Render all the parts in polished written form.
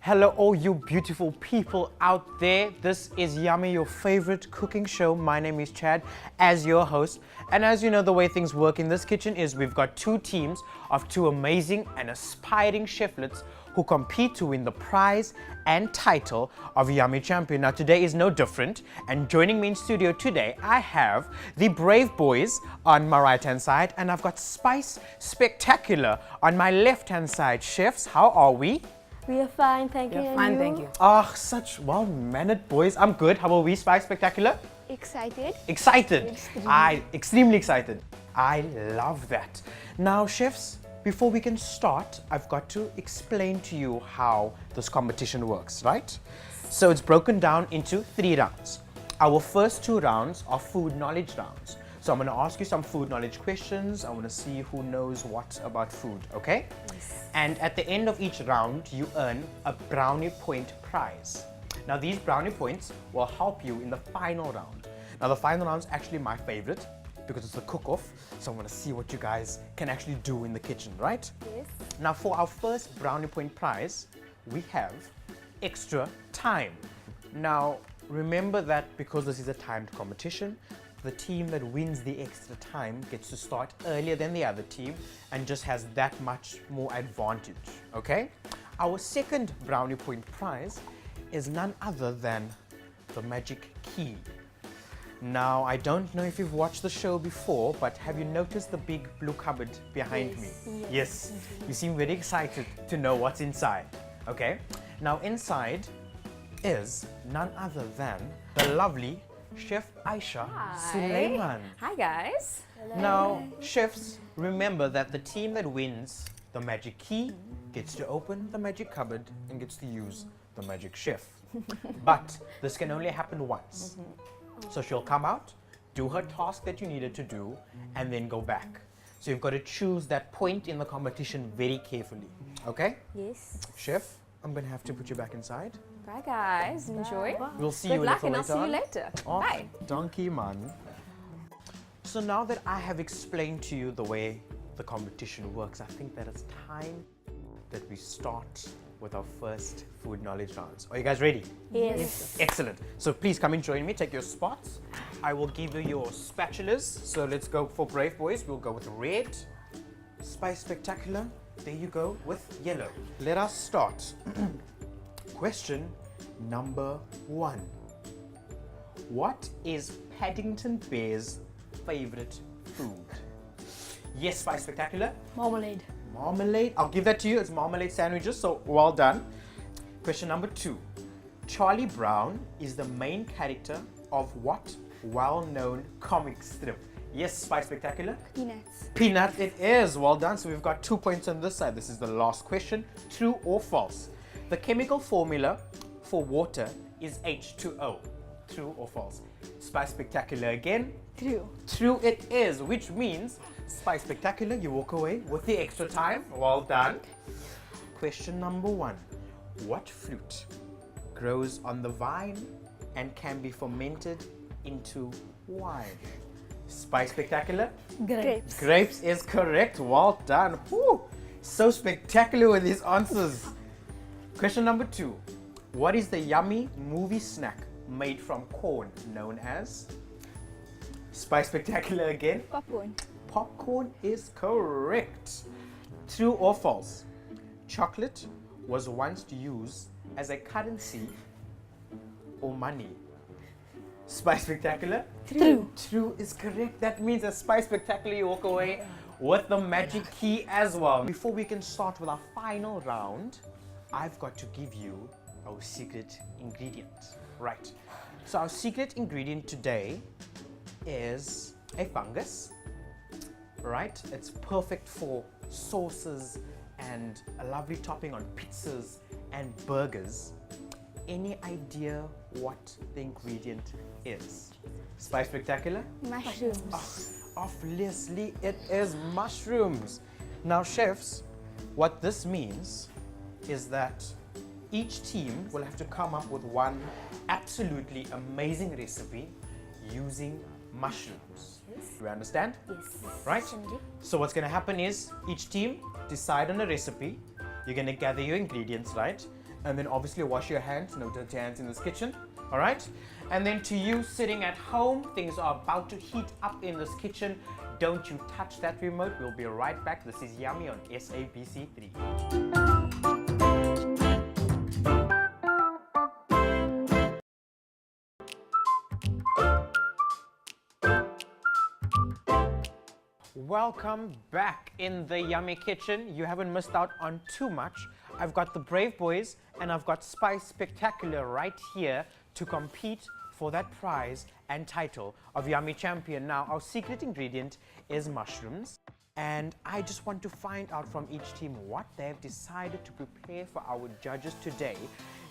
Hello, all you beautiful people out there. This is Yummy, your favorite cooking show. My name is Chad, as your host. And as you know, the way things work in this kitchen is we've got two teams of two amazing and aspiring cheflets who compete to win the prize and title of Yummy Champion. Now, today is no different. And joining me in studio today, I have the Brave Boys on my right-hand side, and I've got Spice Spectacular on my left-hand side. Chefs, how are we? We are fine, thank you. And Fine, thank you. Ah, such well-mannered boys. I'm good. How are we, Spice Spectacular? Excited? Excited. Extremely excited. I love that. Now, chefs, before we can start, I've got to explain to you how this competition works, right? So it's broken down into 3 rounds. Our first 2 rounds are food knowledge rounds. So I'm going to ask you some food knowledge questions. I want to see who knows what about food, okay? Yes. And at the end of each round, you earn a brownie point prize. Now these brownie points will help you in the final round. Now the final round is actually my favorite because it's the cook-off. So I'm going to see what you guys can actually do in the kitchen, right? Yes. Now for our first brownie point prize, we have extra time. Now remember that because this is a timed competition, the team that wins the extra time gets to start earlier than the other team and just has that much more advantage, okay? Our second brownie point prize is none other than the magic key. Now, I don't know if you've watched the show before, but have you noticed the big blue cupboard behind me? Yes. You seem very excited to know what's inside, okay? Now, inside is none other than the lovely Chef Aisha Suleiman. Hi guys. Hello. Now, chefs, remember that the team that wins the magic key gets to open the magic cupboard and gets to use the magic chef. But this can only happen once. So she'll come out, do her task that you needed to do, and then go back. So you've got to choose that point in the competition very carefully. Okay? Yes. Chef, I'm going to have to put you back inside. Bye guys. Enjoy. We'll see Good you a luck little and I'll later. see you later. Oh, Bye. donkey man. So now that I have explained to you the way the competition works, I think that it's time that we start with our first food knowledge rounds. Are you guys ready? Yes. Excellent. So please come and join me. Take your spots. I will give you your spatulas. So let's go for Brave Boys. We'll go with red. Spice Spectacular. There you go with yellow. Let us start. Question number 1. What is Paddington Bear's favorite food? Yes, Spice Spectacular. Marmalade. Marmalade. I'll give that to you. It's marmalade sandwiches, so well done. Question number 2. Charlie Brown is the main character of what well-known comic strip? Yes, Spice Spectacular. Peanuts. Peanut it is. Well done. So we've got 2 points on this side. This is the last question. True or false? The chemical formula for water is H2O. True or false? Spice Spectacular again. True. True it is, which means Spice Spectacular, you walk away with the extra time. Well done. Question number 1. What fruit grows on the vine and can be fermented into wine? Spice Spectacular? Grapes. Grapes is correct. Well done. Whew. So spectacular with these answers. Question number 2. What is the yummy movie snack made from corn known as? Spice Spectacular again. Popcorn. Popcorn is correct. True or false? Chocolate was once used as a currency or money. Spice Spectacular? True. True is correct. That means a Spice Spectacular, you walk away with the magic key as well. Before we can start with our final round, I've got to give you our secret ingredient. Right. So our secret ingredient today is a fungus. Right? It's perfect for sauces and a lovely topping on pizzas and burgers. Any idea what the ingredient is? Spice Spectacular? Mushrooms. Obviously, it is mushrooms. Now, chefs, what this means is that each team will have to come up with one absolutely amazing recipe using mushrooms. Do you understand? Yes. Right? So what's going to happen is each team decide on a recipe. You're going to gather your ingredients, right? And then obviously wash your hands, no dirty hands in this kitchen. All right? And then to you sitting at home, things are about to heat up in this kitchen. Don't you touch that remote. We'll be right back. This is Yummy on SABC3. Welcome back in the Yummy Kitchen. You haven't missed out on too much. I've got the Brave Boys and I've got Spice Spectacular right here to compete for that prize and title of Yummy Champion. Now, our secret ingredient is mushrooms. And I just want to find out from each team what they've decided to prepare for our judges today.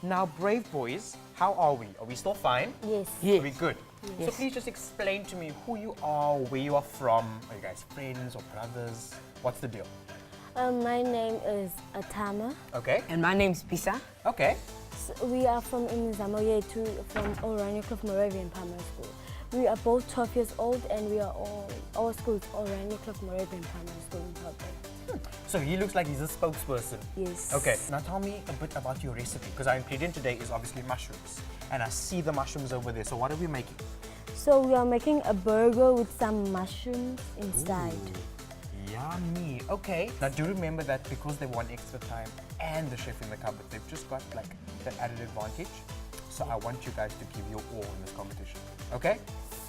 Now, Brave Boys, how are we? Are we still fine? Yes. Are we good? So please just explain to me who you are, where you are from. Are you guys friends or brothers? What's the deal? My name is Atama. Okay. And my name's Pisa. Okay. So we are from Imizamo Yetu from Oranje Kloof Moravian Primary School. We are both 12 years old and we are all, our school is Oranje Kloof Moravian Primary School in Gauteng. So he looks like he's a spokesperson. Yes. Okay. Now tell me a bit about your recipe, because our ingredient today is obviously mushrooms. And I see the mushrooms over there. So what are we making? So we are making a burger with some mushrooms inside. Yummy. Okay. Now do remember that because they want extra time and the chef in the cupboard, they've just got like that added advantage. So I want you guys to give your all in this competition. Okay?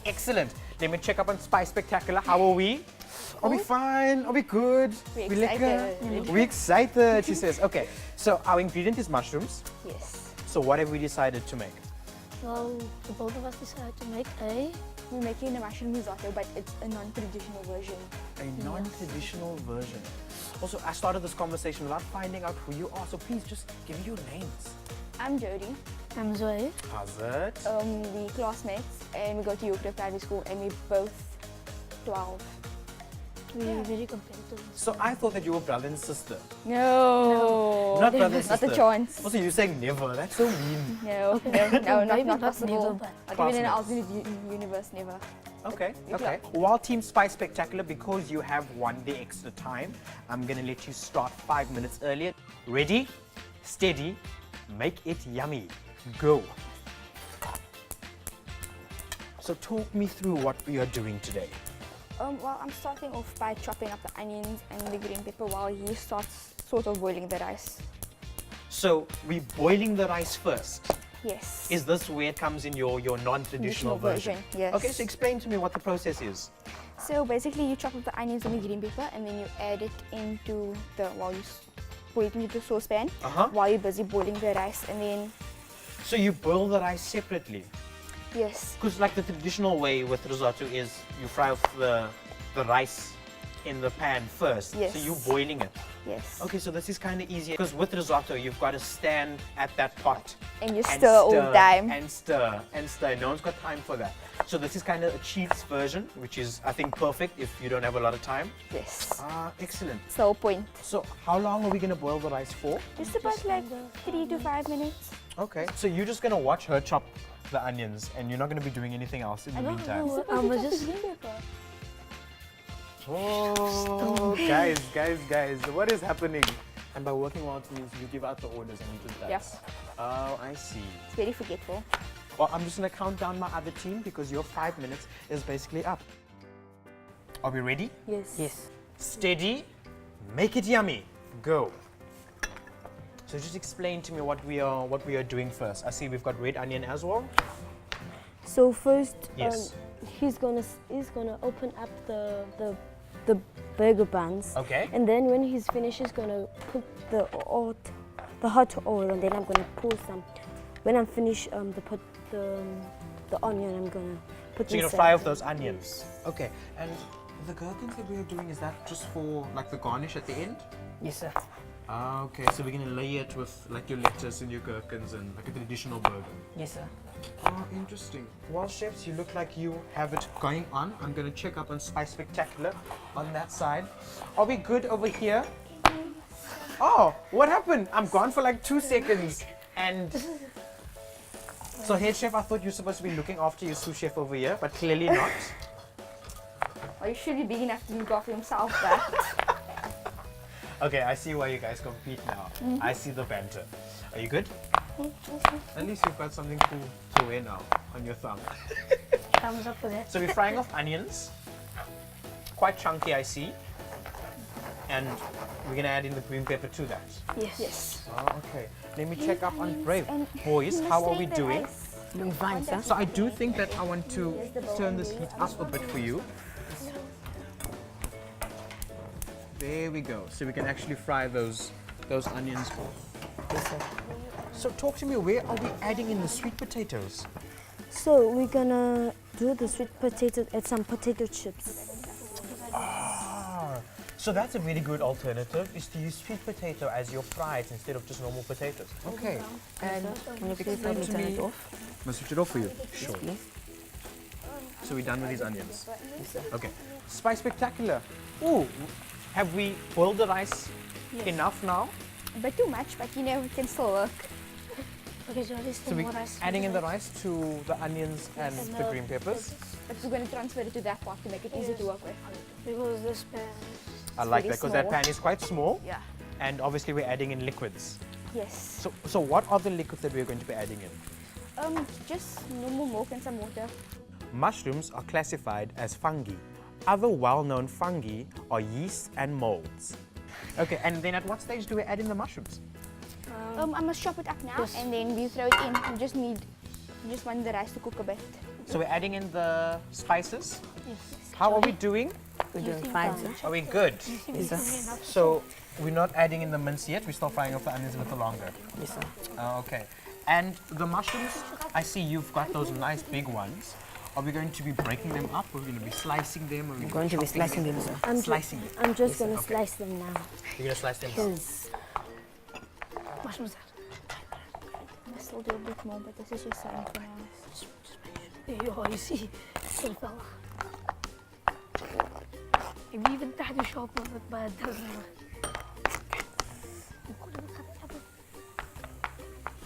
Excellent. Let me check up on Spice Spectacular. How are we? Are we fine? Are we good? We're We lekker? excited. We're excited, she says. Okay. So our ingredient is mushrooms. Yes. So what have we decided to make? Well, the both of us decided to make We're making a mushroom risotto, but it's a non-traditional version. A non-traditional version. Also, I started this conversation without finding out who you are, so please just give me your names. I'm Jody. I'm Zoe. How's it? We classmates, and we go to Yorkdale Primary School, and we're both 12. We're very competitive. So I thought that you were brother and sister. No. Not brother and Not sister. a chance. Also, you're saying never. That's so mean. No, no, Maybe not not possible. never, but Not even in an Classmates. alternate universe, never. Okay, You okay. While Team Spice Spectacular, because you have won the extra time, I'm gonna let you start 5 minutes earlier. Ready, steady, make it yummy. Go. So talk me through what we are doing today. Well, I'm starting off by chopping up the onions and the green pepper while he starts sort of boiling the rice. So we're boiling the rice first. Yes. Is this where it comes in your non-traditional Traditional version? version, yes. Okay, so explain to me what the process is. So basically, you chop up the onions and the green pepper, and then you add it into the put it into the saucepan Uh-huh. while you're busy boiling the rice, and then So you boil the rice separately. yes, Because like the traditional way with risotto is you fry off the rice in the pan first. Yes. So you're boiling it. yes. Okay, so this is kind of easier because with risotto you've got to stand at that pot And you and stir all the time. and stir and stir. No one's got time for that. So this is kind of a cheats version, which is I think perfect if you don't have a lot of time. Yes. Ah, excellent. So point. So how long are we gonna boil the rice for? Just about like 3 to 5 minutes. Okay. So you're just gonna watch her chop the onions and you're not gonna be doing anything else in the meantime. Just Oh, guys, what is happening? And by working well means you give out the orders and you just dance. Yes. Oh, I see. It's very forgetful. Well, I'm just gonna count down my other team because your 5 minutes is basically up. Are we ready? yes. Yes. Steady, make it yummy, go. So just explain to me what we are doing first. I see we've got red onion as well. So first, Yes. he's gonna open up the burger buns. Okay. And then when he's finished, he's gonna put the hot oil, and then I'm gonna pour some. When I'm finished, the onion, I'm gonna put. So you're gonna inside fry off them. those onions. Okay. And the gherkins that we are doing, is that just for like the garnish at the end? Yes, sir. Ah, okay. So we're gonna lay it with like your lettuce and your gherkins and like a traditional burger. Yes, sir. Oh, interesting. Well, chefs, you look like you have it going on. I'm gonna check up on Spice Spectacular on that side. Are we good over here? Oh, what happened? I'm gone for like 2 seconds. And so head chef, I thought you were supposed to be looking after your sous chef over here, but clearly not. Well, you should be big enough to look after himself, but Okay, I see why you guys compete now. I see the banter. Are you good? At least you've got something cool to wear now on your thumb. Thumbs up for that. So we're frying off onions. Quite chunky, I see. And we're gonna add in the green pepper to that. Yes. Oh, okay. Let me check up on onions Brave. and Boys, how are we mustard doing? rice. Doing fine, sir. So I do think that I want to turn this heat up a bit for you. There we go. So we can actually fry those onions. Yes, sir. So talk to me, where are we adding in the sweet potatoes? So we're gonna do the sweet potato, add some potato chips. So that's a really good alternative, is to use sweet potato as your fries instead of just normal potatoes. Okay. And Can you please explain let me to turn me- it off? Must switch it off for you? Sure. Please. So we're done with these onions. Yes, sir. Okay. Spice Spectacular. Ooh, have we boiled the rice enough now? A bit too much, but you know, it can still work. Okay, so this So we're adding in the rice to the onions and the green peppers. But we're going to transfer it to that part to make it easy to work with. Because this pan. I like very that because that small. pan is quite small, Yeah. and obviously we're adding in liquids. Yes. So what are the liquids that we're going to be adding in? Just normal milk and some water. Mushrooms are classified as fungi. Other well-known fungi are yeast and molds. Okay, and then at what stage do we add in the mushrooms? I must chop it up now, Yes. and then we throw it in. You just want the rice to cook a bit. So we're adding in the spices. Yes. How are we doing? We're doing fine, sir. Are we good? Yes, sir. So we're not adding in the mince yet. We're still frying off the onions a little longer. Yes, sir. Okay. And the mushrooms, I see you've got those nice big ones. Are we going to be breaking them up? Are we going to be slicing them? Are we I'm going to be chopping slicing them, sir. Slicing them. I'm just Yes, gonna okay. slice them now. You're going to slice them up. Cause Mushrooms. I must still do a bit more, but this is just something else. Yo, you see, so fella. Maybe even تحت الشوب ما بدرنا.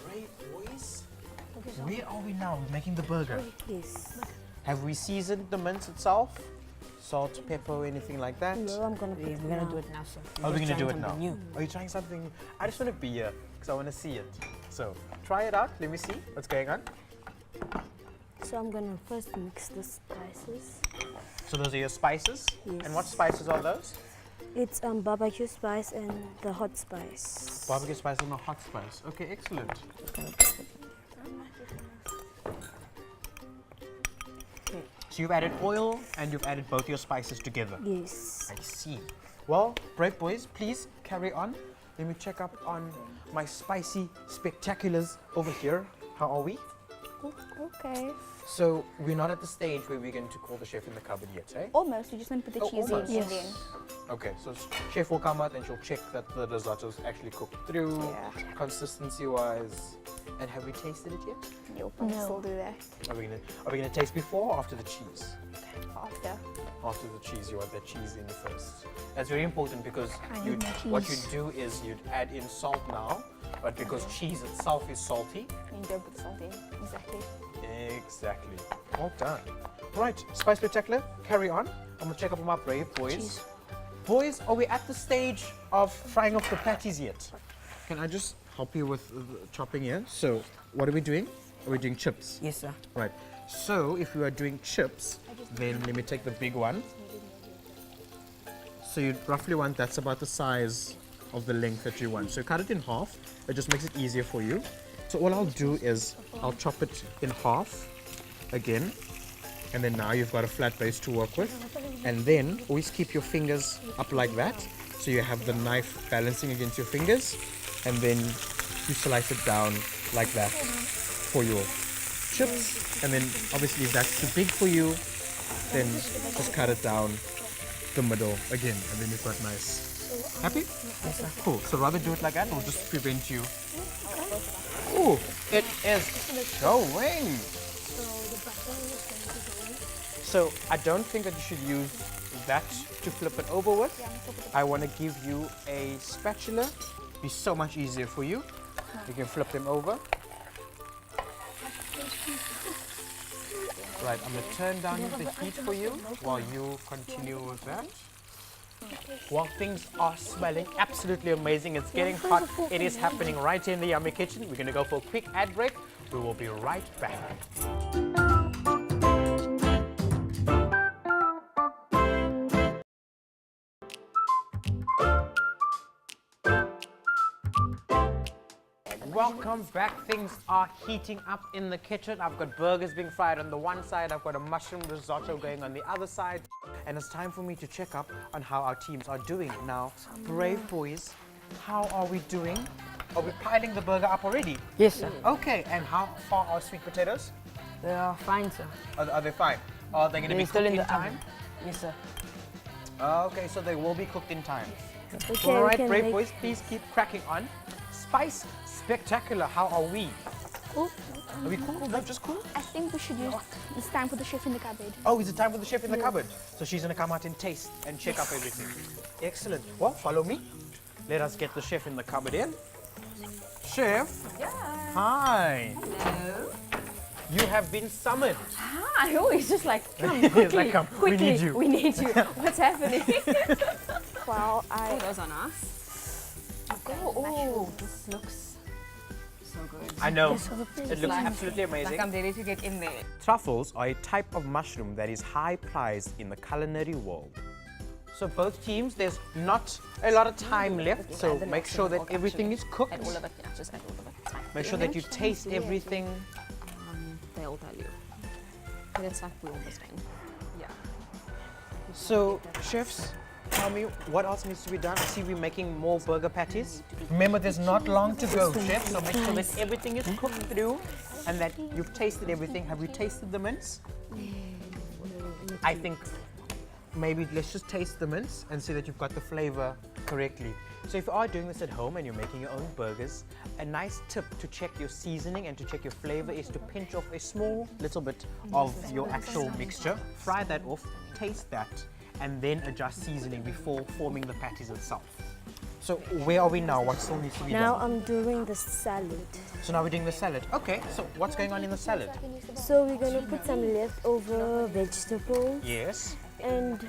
Great, boys. Where are we now? We're making the burger. yes. Have we seasoned the mince itself? Salt, pepper, anything like that? No, I'm gonna put Yeah, it we're gonna now. do it now, sir. Are we Just going to do trying it now? something new. Are you trying something? I just want to be here because I want to see it. So try it out. Let me see what's going on. So I'm gonna first mix the spices. So those are your spices. Yes. And what spices are those? It's barbecue spice and the hot spice. Barbecue spice and a hot spice. Okay, excellent. So you've added oil and you've added both your spices together. Yes. I see. Well, Brave Boys, please carry on. Let me check up on my spicy spectaculars over here. How are we? Okay. So we're not at the stage where we're going to call the chef in the cupboard yet, eh? Almost. You just want to put the Oh, cheese almost. in, and then Okay, so chef will come out and she'll check that the risotto's actually cooked through, Yeah. consistency-wise. And have we tasted it yet? you'll probably No. still do that Are we gonna taste before or after the cheese? after. After the cheese, you want that cheese in first. That's very important because I you'd, need my what you cheese. do is you'd add in salt now, but because cheese itself is salty. And don't put the salt in. Exactly. Exactly. Well done. Right, Spice Spectacular, carry on. I'm gonna check up on my Brave Boys. Cheese. Boys, are we at the stage of frying off the patties yet? Can I just help you with chopping here? So, what are we doing? Are we doing chips? Yes, sir. Right. So, if you are doing chips, then let me take the big one. So, you roughly want that's about the size of the length that you want. So, cut it in half. It just makes it easier for you. So, all I'll do is I'll chop it in half again. And then now you've got a flat base to work with. And then always keep your fingers up like that. So you have the knife balancing against your fingers. And then you slice it down like that for your chips. And then obviously if that's too big for you, then just cut it down the middle again. And then you've got nice. Happy? Yes, sir. Cool. So rather do it like that or just prevent you. Ooh, it is going. So I don't think that you should use that to flip it over with. I want to give you a spatula. Be so much easier for you. You can flip them over. Right, I'm going to turn down the heat for you while you continue with that. Well, things are smelling absolutely amazing. It's getting hot. It is happening right here in the Yummy Kitchen. We're going to go for a quick ad break. We will be right back. Welcome back. Things are heating up in the kitchen. I've got burgers being fried on the one side. I've got a mushroom risotto going on the other side. And it's time for me to check up on how our teams are doing. Now, Brave Boys, how are we doing? Are we piling the burger up already? Yes, sir. Okay, and how far are sweet potatoes? They are fine, sir. Are they fine? Are they going to be They're still cooked in in the time? oven. Yes, sir. Okay, so they will be cooked in time. Okay, All we right, can Brave make- Boys, please keep cracking on. Spice Spectacular, how are we? Cool. Are we cool? No, just cool? I think we should use this time for the chef in the cupboard. Oh, is it time for the chef in the cupboard? So she's going to come out and taste and check up everything. Excellent. Well, follow me. Let us get the chef in the cupboard in. Chef? Yeah. Hi. Hello. You have been summoned. I always just like come It's quickly. like, come, we quickly. need you. We need you. What's happening? Well, Oh, those are nice. Oh, this looks so good. I know. It looks like- absolutely Like amazing. I'm ready to get in there. Truffles are a type of mushroom that is high prized in the culinary world. So both teams, there's not a lot of time left, so add the make nuts sure in the that milk, everything actually. is cooked. Add all of it. Yeah, just add all of it. It's fine. Make sure that you taste everything. They'll tell you. But it's like we're almost done. Yeah. So, chefs, tell me what else needs to be done. I see we're making more burger patties. Remember, there's not long to go, chef, so make sure that everything is cooked through and that you've tasted everything. Have you tasted the mince? I think maybe let's just taste the mince and see that you've got the flavor correctly. So if you are doing this at home and you're making your own burgers, a nice tip to check your seasoning and to check your flavor is to pinch off a small little bit of your actual mixture, fry that off, taste that, and then adjust seasoning before forming the patties itself. So where are we now? What still needs to be Now done? I'm doing the salad. So now we're doing the salad. Okay, so what's going on in the salad? So we're gonna put some leftover vegetables Yes. and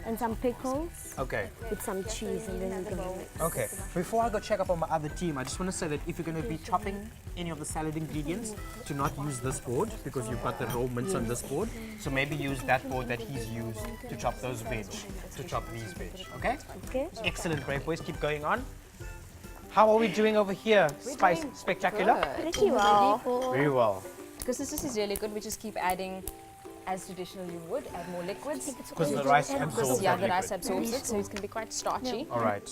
and some pickles Okay. with some cheese, and then we're gonna mix. Okay, before I go check up on my other team, I just want to say that if you're going to be chopping any of the salad ingredients, to not use this board because you've got the raw mince on this board. So maybe use that board that he's used to chop those veg, to chop these veg. Okay? Okay. Excellent, Brave Boys. Keep going on. How are we doing over here? Spice Spectacular? pretty well. Very well. Because this is really good. We just keep adding as traditional you would. Add more liquids. Because the rice absorbs Yeah, that the rice liquid. absorbs it, so it's going to be quite starchy. All right.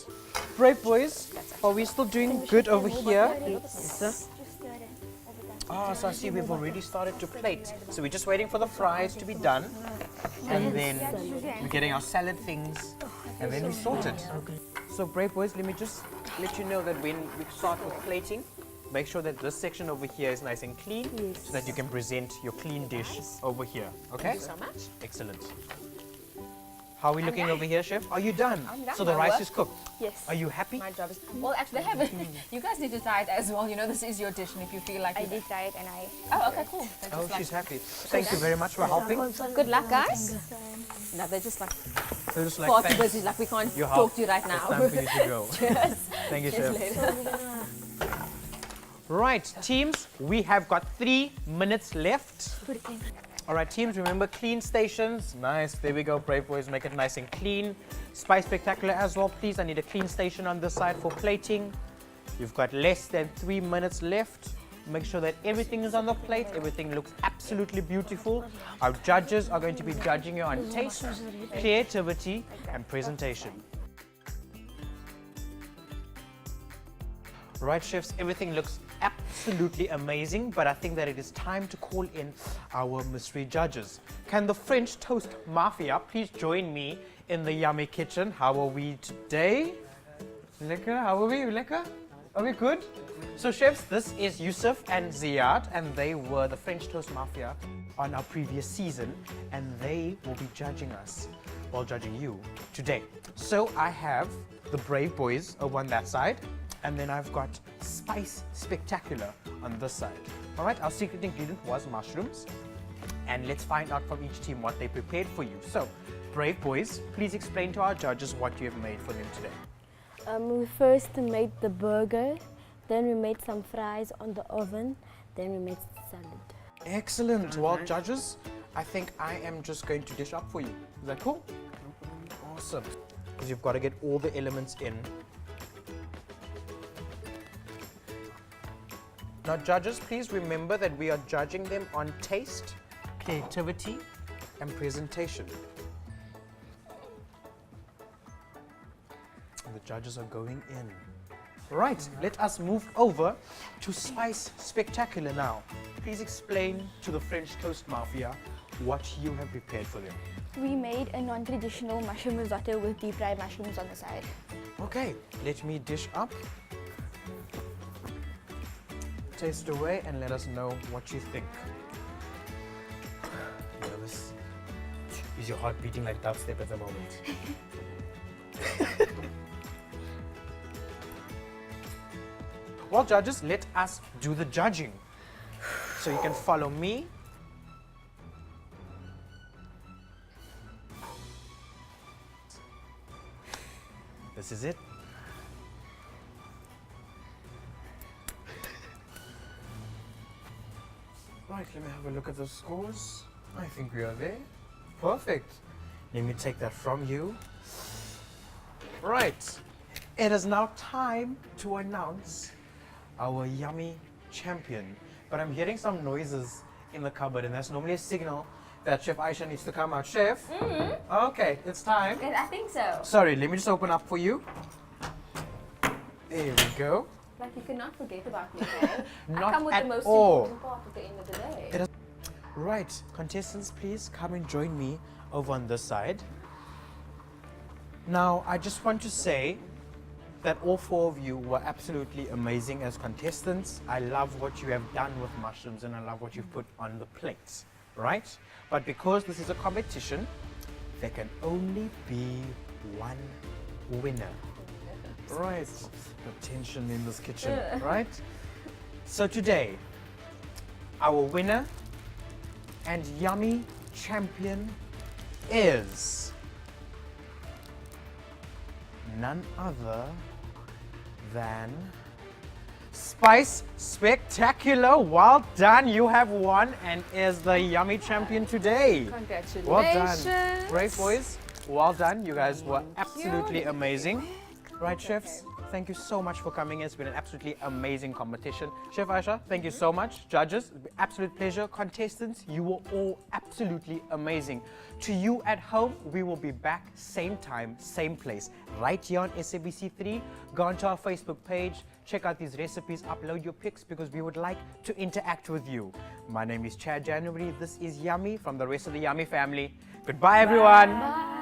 Brave Boys, are we still doing good over here? Ah, so I see we've already started to plate. So we're just waiting for the fries to be done. And then we're getting our salad things. And then we sort it. So Brave Boys, let me just let you know that when we start with plating, make sure that this section over here is nice and clean so that you can present your clean dish over here. Okay? So much. Excellent. How are we looking over here, Chef? Are you done? I'm done. So the My rice work. is cooked. Yes. Are you happy? My job is. Well, actually, I haven't. You guys need to try it as well. You know, this is your dish, and if you feel like I you- did try it and I. Oh, okay, cool. They're Oh, just she's like, happy. Thank you very much for helping. good luck, guys. No, they're just like They're just like, far too thanks. busy. Like we can't Your talk help. to you right It's now. time for you to go. Cheers. Thank you, Cheers Chef. later. Right, teams, we have got 3 minutes left. All right, teams, remember clean stations. Nice, there we go, Brave Boys, make it nice and clean. Spice Spectacular as well, please. I need a clean station on this side for plating. You've got less than 3 minutes left. Make sure that everything is on the plate. Everything looks absolutely beautiful. Our judges are going to be judging you on taste, creativity, and presentation. Right, chefs, everything looks absolutely amazing, but I think that it is time to call in our mystery judges. Can the French Toast Mafia please join me in the Yummy Kitchen? How are we today? Lekker, how are we? Lekker? Are we good? So chefs, this is Yusuf and Ziad, and they were the French Toast Mafia on our previous season, and they will be judging us, well, judging you today. So I have the Brave Boys over on that side, and then I've got Spice Spectacular on this side. All right, our secret ingredient was mushrooms, and let's find out from each team what they prepared for you. So Brave boys, please explain to our judges what you have made for them today. We first made the burger, then we made some fries on the oven, then we made salad. Excellent. Well, judges, I think I am just going to dish up for you. Is that cool? Awesome. Because you've got to get all the elements in. Now, judges, please remember that we are judging them on taste, creativity, and presentation. And the judges are going in. Right, let us move over to Spice Spectacular now. Please explain to the French Toast Mafia what you have prepared for them. We made a non-traditional mushroom risotto with deep fried mushrooms on the side. Okay, let me dish up. Taste away and let us know what you think. Nervous. Is your heart beating like dubstep at the moment? Well, judges, let us do the judging. So you can follow me. This is it. Right, let me have a look at the scores. I think we are there. Perfect. Let me take that from you. Right. It is now time to announce our yummy champion. But I'm hearing some noises in the cupboard, and that's normally a signal that Chef Aisha needs to come out. Chef? Okay, it's time. I think so. Sorry, let me just open up for you. There we go. Like you cannot forget about me, okay? Not I come with at the most all. important part at the end of the day. It is- Right, contestants, please come and join me over on this side. Now, I just want to say that all four of you were absolutely amazing as contestants. I love what you have done with mushrooms and I love what you've put on the plates, right? But because this is a competition, there can only be one winner. Right, the tension in this kitchen, right? So today, our winner and yummy champion is none other than Spice Spectacular. Well done, you have won and is the yummy champion today. Congratulations. Well done. Brave boys, well done. You guys were absolutely amazing. Right, chefs? Thank you so much for coming. It's been an absolutely amazing competition. Chef Aisha, thank you so much. Judges, absolute pleasure. Contestants, you were all absolutely amazing. To you at home, we will be back same time, same place, right here on SABC3. Go onto our Facebook page, check out these recipes, upload your pics because we would like to interact with you. My name is Chad January. This is Yummy from the rest of the Yummy family. Goodbye, everyone. Bye.